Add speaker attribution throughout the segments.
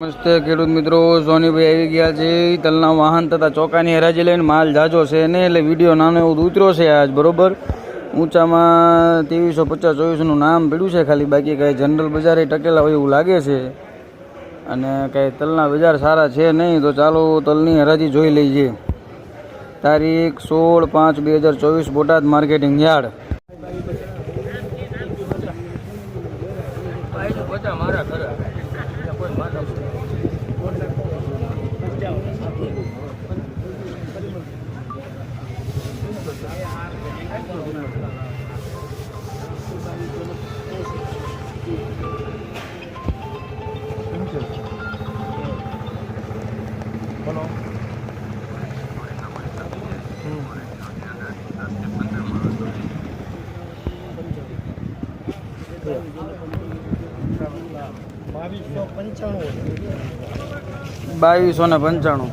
Speaker 1: નમસ્તે ખેડૂત મિત્રો, સોનીભાઈ આવી ગયા છે તલના વાહન તથા ચોકાની હરાજી લઈને. માલ જાજો છે ને એટલે વિડીયો નાનો એવું ઉતર્યો છે આજ બરોબર. ઊંચામાં 2350-2400નું નામ પડ્યું છે ખાલી, બાકી કાંઈ જનરલ બજારે ટકેલા હોય એવું લાગે છે અને કાંઈ તલના બજાર સારા છે નહીં. તો ચાલો તલની હરાજી જોઈ લઈએ. તારીખ 16/5/2024 બોટાદ માર્કેટિંગ યાર્ડ. બાવીસો ને 95.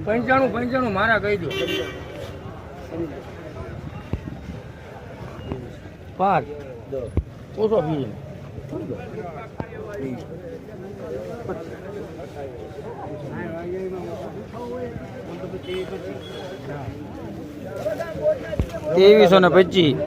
Speaker 1: પંચાણું મારા કહી દો. 5 ઓછો ફી 2325.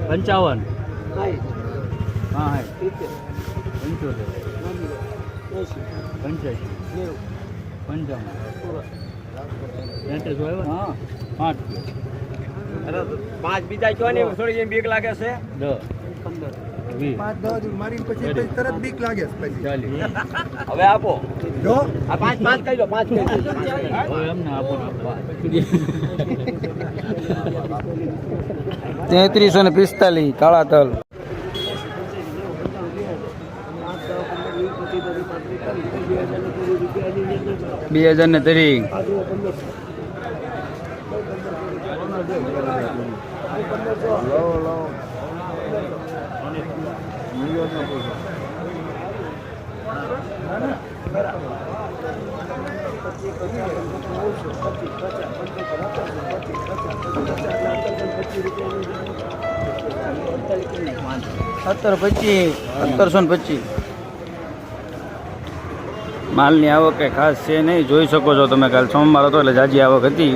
Speaker 1: પંચાવન. હા 5 બીજા કયો ને થોડી બીક લાગે છે. 10 મારી પછી તરત બીક લાગે છે. હવે આપો જો આ 5 કહી દો. 5 કહી દો એમને આપો. 3345 કાળા તલ. 2003. માલની આવક કંઈ ખાસ છે નહીં, જોઈ શકો છો તમે. કાલ સોમવાર હતો એટલે જાજી આવક હતી.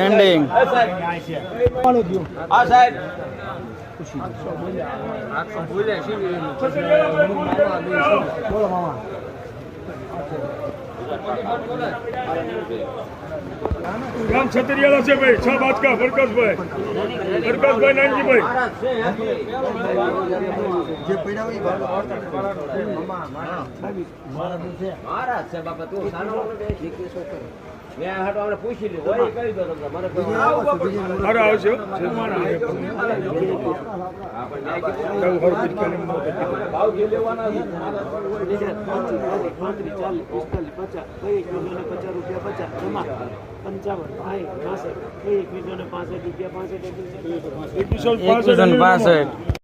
Speaker 1: એન્ડિંગ હા સાહેબ.
Speaker 2: ગામ છતરિયાળા છે ભાઈ. 6 બાજકા પ્રકાશભાઈ નાનજીભાઈ. જે પડ્યા હોય મારા છે બાપા. તું સાનો મેં હાટો પૂછી લીધું હોય કહી દો તમને. મારે આવશે ભાવ જે લેવાના છે.
Speaker 1: 5165.